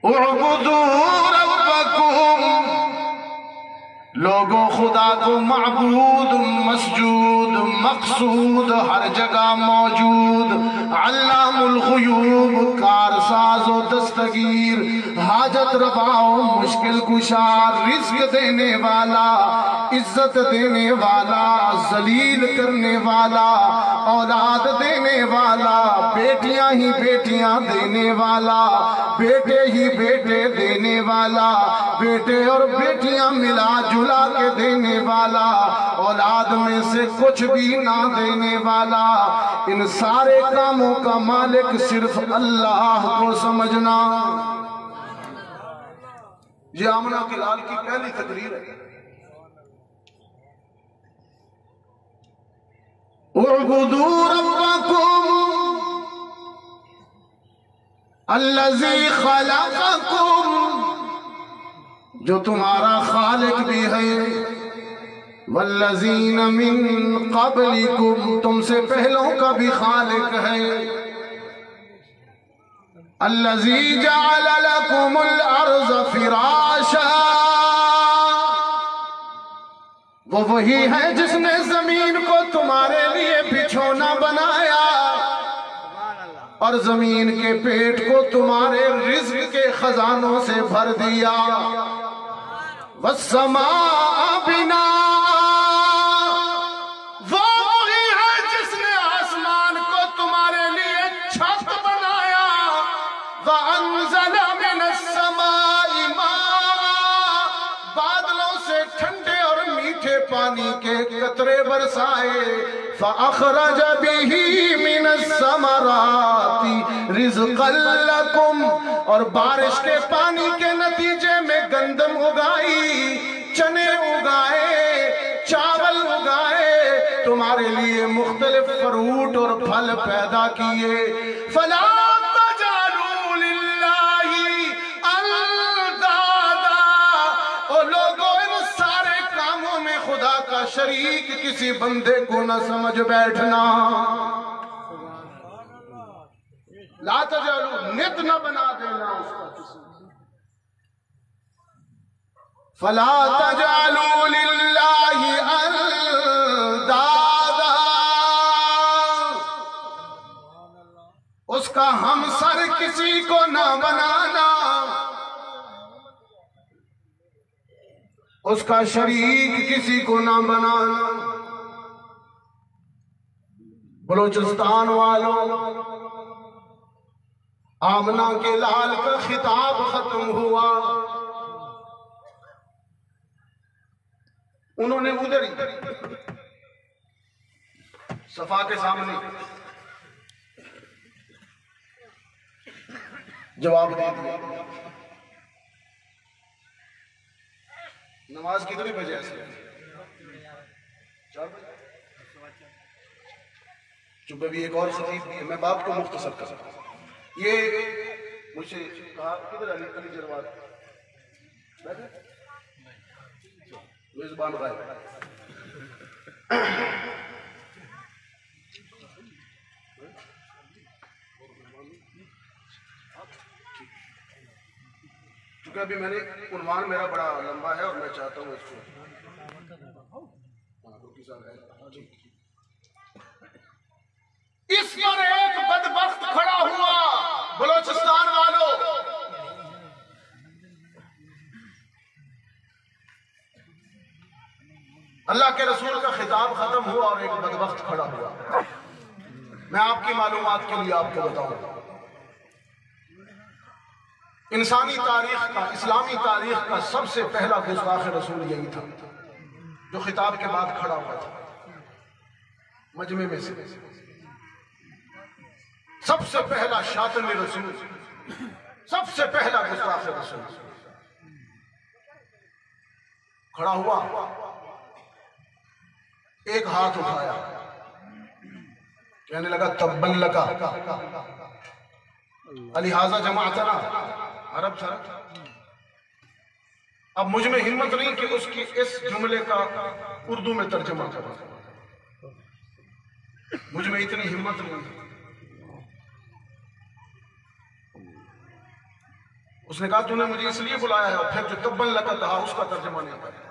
اعبدوا ربکم، لوگوں خدا کو معبود، مسجود، مقصود، ہر جگہ موجود، علام الغیوب، کارساز و دستگیر، حاجت روا و مشکل کشا، رزق دینے والا، عزت دینے والا، ذلیل کرنے والا، اولاد دینے والا، بیٹیاں ہی بیٹیاں دینے والا، بیٹے ہی بیٹے دینے والا، بیٹے اور بیٹیاں ملا جلا کے دینے والا، اولاد میں سے کچھ بھی نہ دینے والا، ان سارے کاموں کا مالک صرف اللہ کو سمجھنا۔ یہ آمنہ کے لال کی پہلی تقریر ہے۔ اعبدوا ربکم الذی خلقکم، جو تمہارا خالق بھی ہے، والذین من قبلکم، تم سے پہلوں کا بھی خالق ہے، الذی جعل لکم الارض فراشا، وہ وہی ہے جس نے زمین کو تمہارے لیے بچھونا بنایا، اور زمین کے پیٹ کو تمہارے رزق کے خزانوں سے بھر دیا، والسماء بناء، وہ وہی ہے جس نے آسمان کو تمہارے لیے چھت بنایا، وَأَنزَلَ مِنَ السَّمَاءِ مَاءً، بادلوں سے ٹھنڈے اور میٹھے پانی کے قطرے برسائے، فَأَخْرَجَ بِهِ مِنَ الثَّمَرَاتِ رِزْقًا لَكُمْ، اور بارش کے پانی کے نتیجے میں گندم اگائی، چنے اگائے، چاول اگائے، تمہارے لیے مختلف فروٹ اور پھل پیدا کیے، فَلَا تَجْعَلُوا لِلَّهِ أَنْدَادًا، اور لوگوں ان سارے کاموں میں خدا کا شریک کسی بندے کو نہ سمجھ بیٹھنا۔ لا تجعلوا، نت نہ بنا دینا اس کا کسی، فلا تجعلوا للہ اندادا، اس کا ہمسر کسی کو نہ بنانا، اس کا شریک کسی کو نہ بنانا۔ بلوچستان والوں، آمنہ کے لال کا خطاب ختم ہوا، انہوں نے ادھر ہی صفا کے سامنے جواب دے دیا۔ نماز کتنے بجے ہے؟ 4 بجے؟ چونکہ بھی ایک اور خطیب بھی ہے، میں بات کو مختصر کر سکتا ہوں۔ یہ مجھ سے کہا کدھر علی جرواد میزبان غائب، چونکہ ابھی میں نے عنوان میرا بڑا لمبا ہے اور میں چاہتا ہوں اس کو اس پر ایک بدبخت کھڑا ہوا بلوچستان والوں، اللہ کے رسول کا خطاب ختم ہوا اور ایک بدبخت کھڑا ہوا۔ میں آپ کی معلومات کے لیے آپ کو بتاؤں، انسانی تاریخ کا، اسلامی تاریخ کا سب سے پہلا گستاخ رسول یہی تھا جو خطاب کے بعد کھڑا ہوا تھا مجمع میں سے۔ سب سے پہلا شاطن رسول، سب سے پہلا گستاخ رسول کھڑا ہوا، ایک ہاتھ اٹھایا، کہنے لگا تبا لکا لہذا جماعتنا، عرب تھا۔ اب مجھ میں ہمت نہیں کہ اس کی اس جملے کا اردو میں ترجمہ کروں، مجھ میں اتنی ہمت نہیں۔ اس نے کہا تو نے مجھے اس لیے بلایا ہے، اور پھر جو تبن لکا کہا اس کا ترجمہ نہیں کرتا۔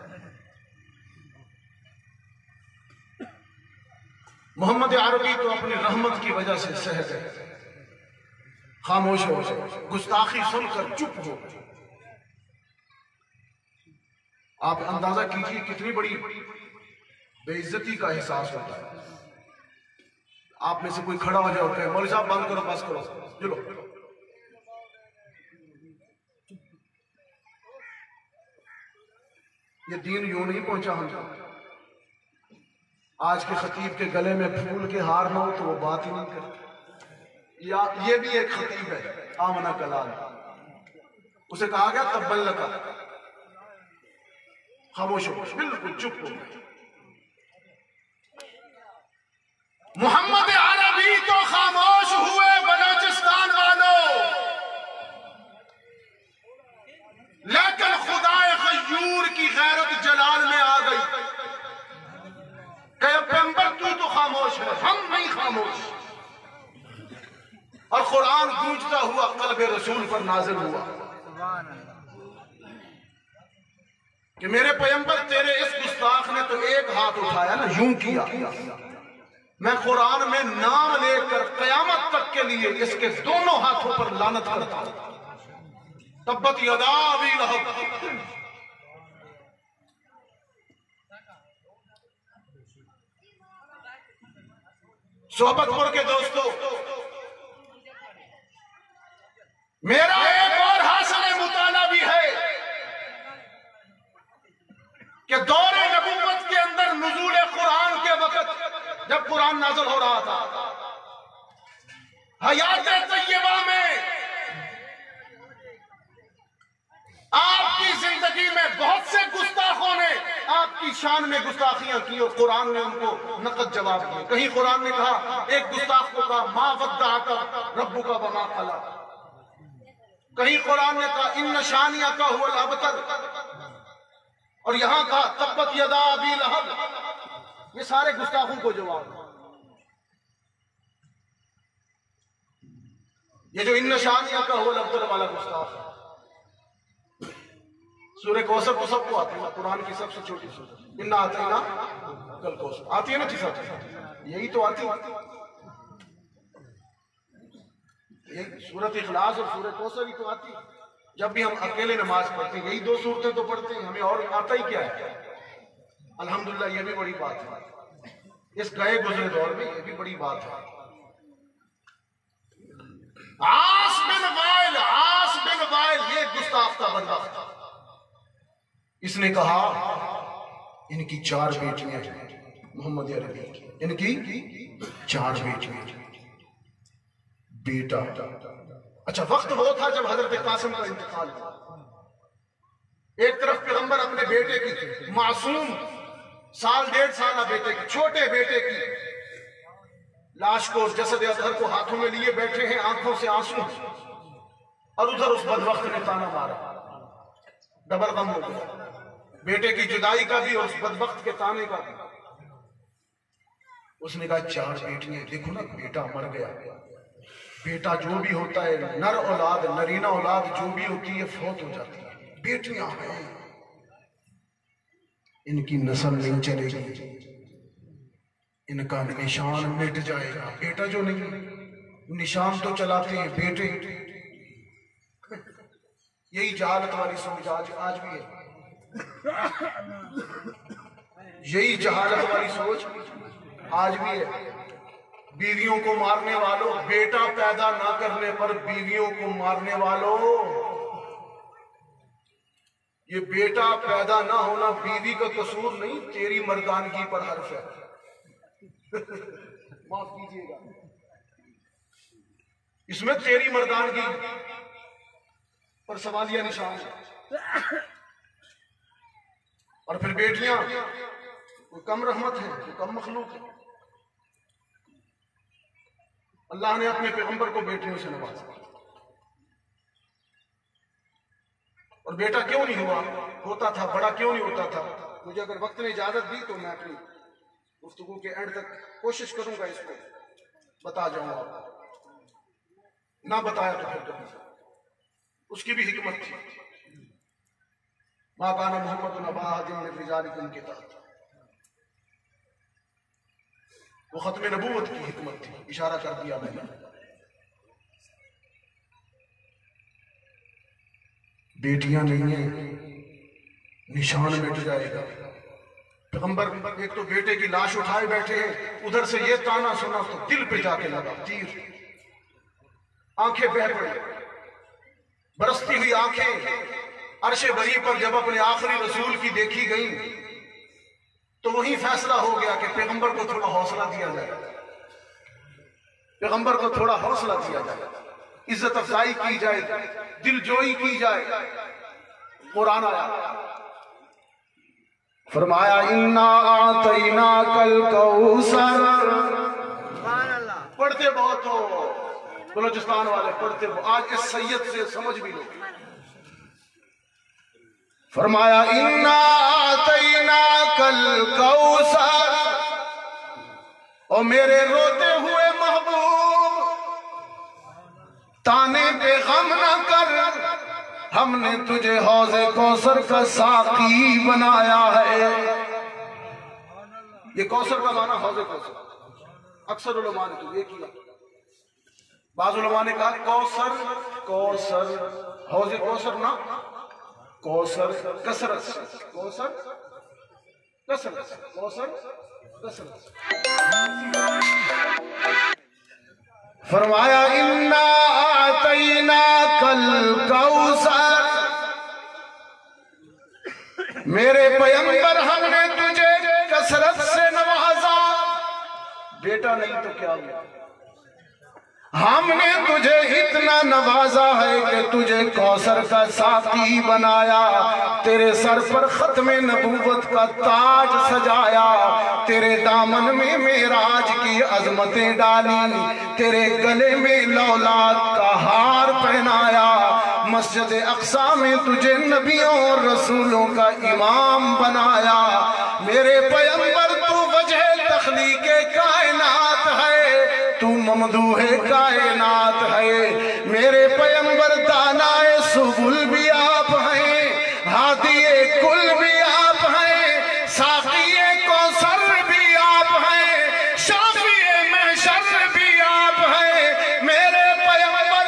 محمد عربی تو اپنی رحمت کی وجہ سے سہ گئے، خاموش ہو گئے، گستاخی سن کر چپ ہو گئے۔ آپ اندازہ کیجئے کتنی بڑی بے عزتی کا احساس ہوتا ہے۔ آپ میں سے کوئی کھڑا ہو جائے اور کہے مولوی صاحب بند کرو، بس کرو، چلو۔ یہ دین یوں نہیں پہنچا ہم تک۔ آج کے خطیب کے گلے میں پھول کے ہار نہ ہو تو وہ بات ہی نہیں کرتے۔ یہ بھی ایک خطیب ہے، آمنہ کلال، اسے کہا گیا تبن لکا، خاموش ہو، بالکل چپ ہو۔ محمد عربی تو خاموش ہوئے بلوچستان والوں، لیکن خدائے غیور کی غیرت جلال میں آ گئی کہ پیغمبر تو خاموش ہے، ہم نہیں خاموش۔ اور قرآن گونجتا ہوا قلب رسول پر نازل ہوا کہ میرے پیغمبر تیرے اس گستاخ نے تو ایک ہاتھ اٹھایا نا، یوں کیا، میں قرآن میں نام لے کر قیامت تک کے لیے اس کے دونوں ہاتھوں پر لعنت کرتا ہوں۔ تبت یدا ابی لہب۔ صحبت پور کے دوستو، میرا ایک اور حاصل مطالعہ بھی ہے کہ دور نبوت کے اندر نزول قرآن کے وقت جب قرآن نازل ہو رہا تھا، حیات طیبہ میں آپ کی زندگی میں بہت سے گستاخوں نے آپ کی شان میں گستاخیاں کی اور قرآن نے ان کو نقد جواب دیا۔ کہیں قرآن نے کہا، ایک گستاخ کو کہا ما ودعک ربک وما قلی، کہیں قرآن نے کہا ان شانئک ھو الابتر، اور یہاں کہا تبت یدا ابی لہب۔ یہ سارے گستاخوں کو جواب۔ یہ جو ان شانئک ھو الابتر والا گستاخ ہے، سورہ کوثر تو سب کو آتی ہے، قرآن کی سب سے چھوٹی سورہ، انا اعطینا کل کوثر آتی ہے نا جی سب، یہی تو آتی ہے، سورۃ اخلاص اور سورہ کوثر ہی تو آتی ہے۔ جب بھی ہم اکیلے نماز پڑھتے ہیں یہی دو صورتیں تو پڑھتے ہیں، ہمیں اور آتا ہی کیا ہے؟ الحمدللہ یہ بھی بڑی بات ہے، اس گئے گزرے دور میں یہ بھی بڑی بات ہے۔ عاص بن وائل یہ گستاخ تھا، بدبخت تھا۔ اس نے کہا ان کی 4 بیٹیاں ہیں، محمد عربی کی، ان کی 4 بیٹیاں ہیں، بیٹا۔ اچھا وقت وہ تھا جب حضرت قاسم کا انتقال ہوا، ایک طرف پیغمبر اپنے بیٹے کی، معصوم 1.5 سالہ بیٹے کی، چھوٹے بیٹے کی لاش کو، جسد اطہر کو ہاتھوں میں لیے بیٹھے ہیں، آنکھوں سے آنسو، اور ادھر اس بدبخت نے تانا مارا، ڈبل غم ہو گیا، بیٹے کی جدائی کا بھی اور اس بدبخت کے تانے کا بھی۔ اس نے کہا 4 بیٹیاں، دیکھو نا بیٹا مر گیا، بیٹا جو بھی ہوتا ہے، نر اولاد، نرینہ اولاد جو بھی ہوتی ہے فوت ہو جاتی ہے، بیٹیاں ہیں، ان کی نسل نہیں چلے گی، ان کا نشان مٹ جائے گا۔ بیٹا جو نہیں، نشان تو چلاتے ہیں بیٹے، یہی جہالت والی سوچ آج بھی ہے، یہی جہالت والی سوچ آج بھی ہے۔ بیویوں کو مارنے والوں، بیٹا پیدا نہ کرنے پر بیویوں کو مارنے والوں، یہ بیٹا پیدا نہ ہونا بیوی کا قصور نہیں، تیری مردانگی پر حرف ہے، معاف کیجیے گا، اس میں تیری مردانگی پر سوالیہ نشان ہے۔ اور پھر بیٹیاں کوئی کم رحمت ہے، کوئی کم مخلوق ہے، اللہ نے اپنے پیغمبر کو بیٹیوں سے نوازا، اور بیٹا کیوں نہیں ہوتا تھا، بڑا کیوں نہیں ہوتا تھا؟ مجھے اگر وقت نے اجازت دی تو میں اپنی گفتگو کے اینڈ تک کوشش کروں گا اس کو بتا جاؤں گا، نہ بتایا تو پھر اس کی بھی حکمت تھی. ما کان محمد نبا احد من رجالکم کے تحت وہ ختم نبوت کی حکمت تھی. اشارہ کر دیا میں نے. بیٹیاں نہیں ہیں, نشان مٹ جائے گا. پیغمبر ایک تو بیٹے کی لاش اٹھائے بیٹھے ہیں, ادھر سے یہ تانا سنا تو دل پہ جا کے لگا تیر. آنکھیں بہہ پڑی, برستی ہوئی آنکھیں عرش بری پر جب اپنے آخری رسول کی دیکھی گئیں تو وہی فیصلہ ہو گیا کہ پیغمبر کو تھوڑا حوصلہ دیا جائے, پیغمبر کو تھوڑا حوصلہ دیا جائے, عزت افزائی کی جائے, دل جوئی کی جائے. قرآن آیا, فرمایا اِنَّا أَعْطَيْنَاكَ الْكَوْثَرَ. پڑھتے بہت ہو بلوچستان والے, پڑھتے ہو. آج اس سید سے سمجھ بھی لو. فرمایا اِنَّا أَعْطَيْنَاكَ الْكَوْثَرَ. اور میرے روتے ہوئے محبوب تانے پہ غم نہ کر, ہم نے تجھے حوض کوثر کا ساقی بنایا ہے. یہ کوثر کا معنی حوض کوثر. اکثر علماء نے تو یہ کیا, بعض علماء نے کہا کوثر کوثر حوض کوثر نہ, کوثر کثرت سے, کوثر کثرت سے, کوثر کثرت سے. فرمایا اِنَّا أَعْطَيْنَاكَ الْكَوْثَرَ. میرے پیغمبر ہم نے تجھے کثرت سے نوازا. بیٹا نہیں تو کیا ہوا, ہم نے تجھے اتنا نوازا ہے کہ تجھے کوثر کا ساقی بنایا. تیرے سر پر ختم نبوت کا تاج سجایا, تیرے دامن میں معراج کی عظمتیں ڈالی, تیرے گلے میں لولاد کا ہار پہنایا. مسجد اقصی میں تجھے نبیوں اور رسولوں کا امام بنایا. میرے پیغمبر تو وجہ تخلیق کائنات ہے, تو ممدوح کائنات ہے. میرے پیغمبر دانائے سبل بھی آپ ہیں, ہادی کل بھی آپ ہیں, ساقی کوثر بھی آپ ہیں, شافی محشر بھی آپ ہیں. میرے پیغمبر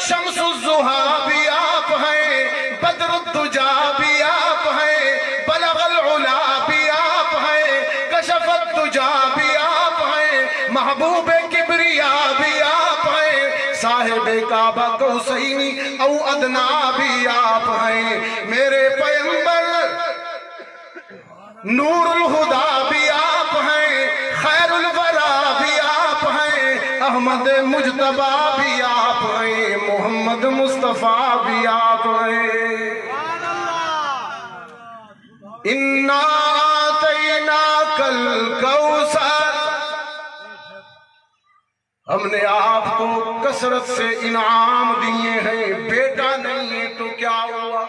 شمس الضحیٰ بھی آپ ہیں, بدر الدجا بھی آپ ہیں, بلغ العلا بھی آپ ہیں, کشف الدجا بھی آپ ہیں, محبوب کبریا بھی آپ ہیں, صاحب کعبہ قوسین او ادنا بھی آپ ہیں. میرے پیغمبر نور الہدا بھی آپ ہیں, خیر الورا بھی آپ ہیں, احمد مجتبی بھی آپ ہیں, محمد مصطفیٰ بھی آپ ہیں. اِنَّا أَعْطَيْنَاكَ الْكَوْثَرَ. ہم نے آپ کو کثرت سے انعام دیے ہیں. بیٹا نہیں ہے تو کیا ہوا,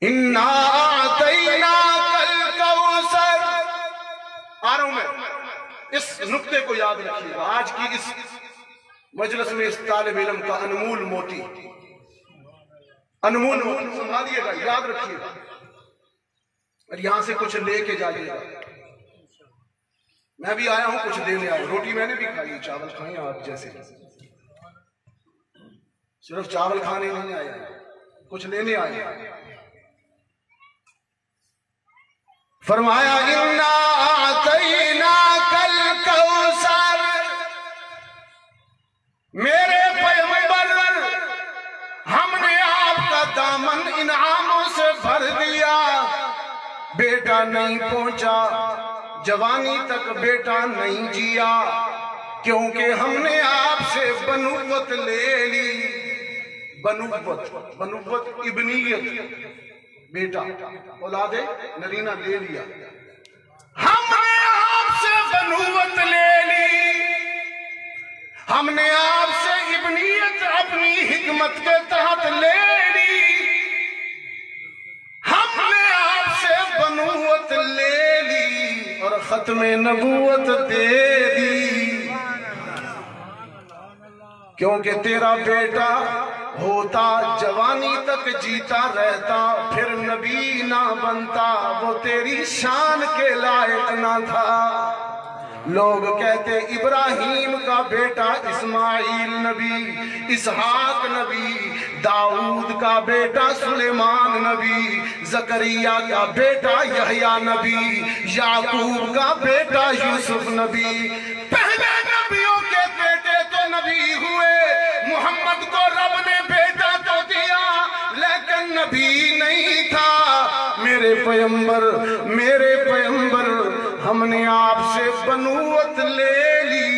اِنَّا أَعْطَيْنَاكَ الْكَوْثَرَ. آ رہا ہوں میں, اس نقطے کو یاد رکھیے گا. آج کی اس مجلس میں اس طالب علم کا انمول موتی, انمول موتی سنبھالیے گا, یاد رکھیے گا, اور یہاں سے کچھ لے کے جائیے گا. میں بھی آیا ہوں, کچھ دینے آیا. روٹی میں نے بھی کھائی, چاول کھائیں آپ جیسے. صرف چاول کھانے نہیں آیا, کچھ لینے آیا. فرمایا اِنَّا أَعْطَيْنَاكَ الْكَوْثَرَ. میرے پیغمبر ہم نے آپ کا دامن انعاموں سے بھر دیا. بیٹا نہیں پہنچا, جوانی تک بیٹا نہیں جیا, کیونکہ ہم نے آپ سے بنوت لے لی. بنوت ابنیت, بیٹا اولاد نرینہ لے لیا. ہم نے آپ سے بنوت لے لی, ہم نے آپ سے ابنیت اپنی حکمت کے تحت لے لی, ہم نے آپ سے بنوت لے لی اور ختم نبوت دے دی. کیونکہ تیرا بیٹا ہوتا جوانی تک جیتا رہتا پھر نبی نہ بنتا، وہ تیری شان کے لائق نہ تھا۔ لوگ کہتے ابراہیم کا بیٹا اسماعیل نبی، اسحاق نبی، داؤد کا بیٹا سلیمان نبی، زکریا کا بیٹا یحییٰ نبی، یعقوب کا بیٹا یوسف نبی۔ پہلے نبیوں کے بیٹے تو نبی ہوئے، محمد کو رب نے بیٹا تو دیا لیکن نبی نہیں تھا۔ میرے پیغمبر ہم نے آپ سے بنوت لے لی،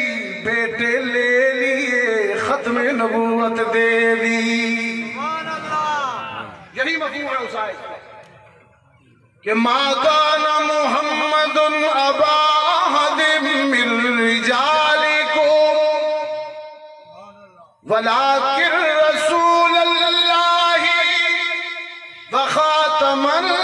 بیٹے لے لیے، ختم نبوت دے دی۔ یہی مفہوم ہے اس آیت کہ ما کان محمد ابا احد من رجالکم ولکن رسول اللہ وخاتم النبیین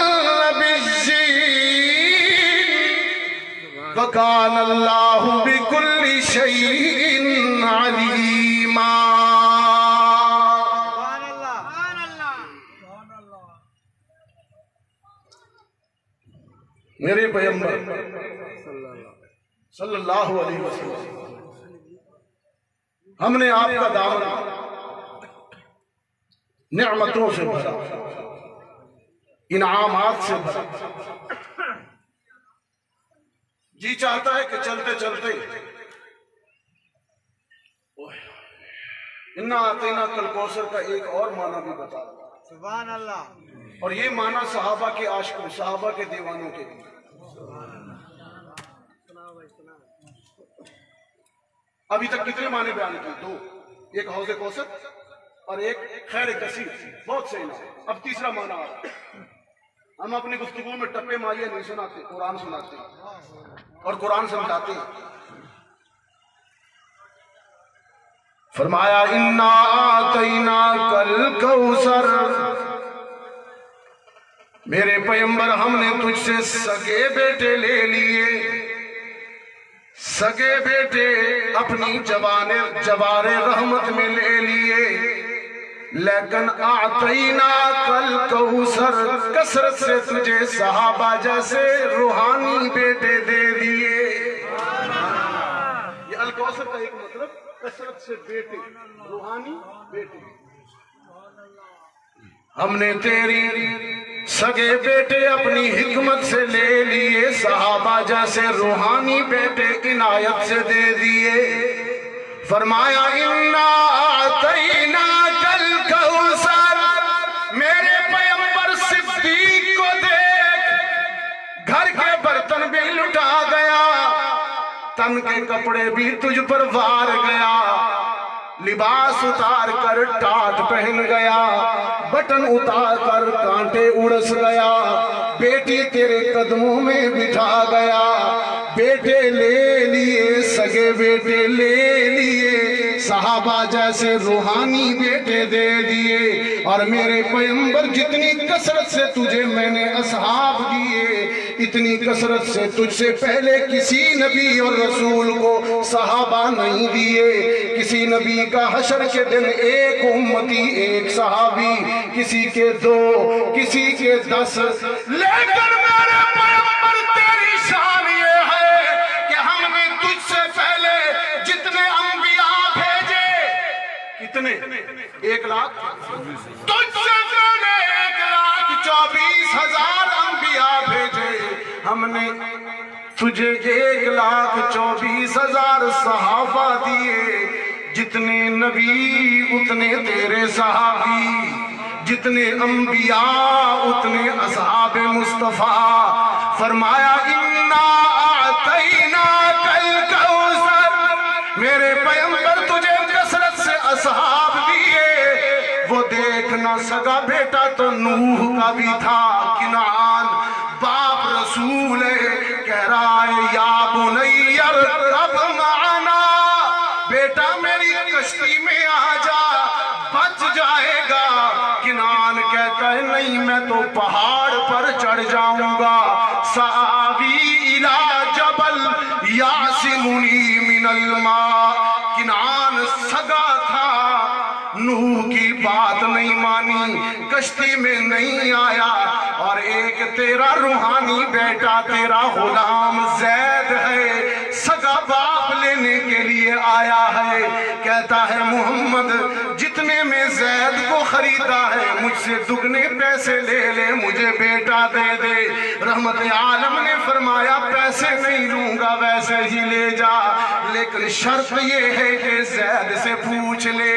وکان اللہ بکل شیء علیما۔ میرے پیغمبر صلی اللہ علیہ وسلم، ہم نے آپ کا دامن نعمتوں سے بھرا، انعامات سے بھرا۔ جی چاہتا ہے کہ چلتے چلتے انا اعطیناک الکوثر کا ایک اور معنی بھی بتا دوں۔ سبحان اللہ۔ اور یہ معنی صحابہ کے عاشقوں، صحابہ کے دیوانوں کے لیے۔ ابھی تک کتنے معنی بیان کیے؟ دو، ایک حوض کوثر اور ایک خیر کثیر، بہت سے انعام۔ اب تیسرا معنی آ رہا ہے۔ ہم اپنی گفتگو میں ٹپے ماریے نہیں سناتے، قرآن سناتے ہیں اور قرآن سمجھاتے ہیں۔ فرمایا انا اعطیناک الکوثر، میرے پیغمبر ہم نے تجھ سے سگے بیٹے لے لیے، سگے بیٹے اپنی جوار رحمت میں لے لیے، لیکن اعطیناک الکوثر، کثرت سے تجھے صحابہ جیسے روحانی بیٹے دے دیے۔ یہ الکوثر کا ایک مطلب کثرت سے بیٹے، روحانی بیٹے۔ ہم نے تیری سگے بیٹے اپنی حکمت سے لے لیے، صحابہ جیسے روحانی بیٹے عنایت سے دے دیے۔ فرمایا انا اعطیناک الکوثر، میرے پیغمبر صدیق کو دیکھ، گھر کے برتن بھی لٹا گیا، تن کے کپڑے بھی تجھ پر وار گیا، لباس اتار کر ٹاٹ پہن گیا، بٹن اتار کر کانٹے اڑس گیا، بیٹی تیرے قدموں میں بٹھا گیا، بیٹے لے لیے، سگے بیٹے لے لیے، صحابہ جیسے روحانی بیٹے دے دیے۔ اور میرے پیغمبر جتنی کثرت سے تجھے میں نے اصحاب دیے، اتنی کثرت سے تجھ سے پہلے کسی نبی اور رسول کو صحابہ نہیں دیے۔ کسی نبی کا حشر کے دن ایک امتی، ایک صحابی، کسی کے 2، کسی کے 10، لیکن میرے پیغمبر تیری شان یہ ہے کہ ہم نے تجھ سے پہلے جتنے انبیاء بھیجے، کتنے؟ 1 لاکھ، تجھ سے پہلے 1,24,000 انبیاء بھیجے، ہم نے تجھے 1,24,000 صحابہ دیے۔ جتنے نبی اتنے تیرے صحابی، جتنے انبیاء اتنے اصحاب مصطفیٰ۔ فرمایا انا اعطیناک الکوثر، میرے پیغمبر تجھے کثرت سے اصحاب دیے۔ وہ دیکھنا سگا بیٹا تو نوح کا بھی تھا، کنعان، باپ رسول ہے، کہہ رہا ہے یا بنی ارکب معنا، بیٹا میری کشتی میں آ جا، بچ جائے گا۔ کنعان کہتا ہے نہیں، میں تو پہاڑ پر چڑھ جاؤں گا، سآوی الی جبل یعصمنی من الماء، کنعان سگا تھا، نوح کی بات نہیں مانی، کشتی میں نہیں آیا، اور ایک تیرا روحانی بیٹا تیرا غلام زید ہے، سگا باپ لینے کے لیے آیا ہے، کہتا ہے محمد جتنے میں زید کو خریدا ہے مجھ سے دگنے پیسے لے لے، مجھے بیٹا دے دے۔ رحمت عالم نے فرمایا پیسے نہیں لوں گا، ویسے ہی لے جا، لیکن شرط یہ ہے کہ زید سے پوچھ لے۔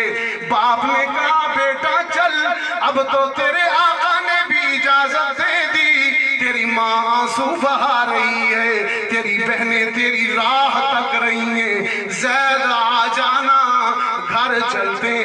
باپ نے کہا بیٹا چل، اب تو تیرے آقا نے بھی اجازت دے دی، تیری ماں آنسو بہا رہی ہے، تیری بہنیں تیری راہ تک رہی ہیں، زید آ جانا، گھر چلتے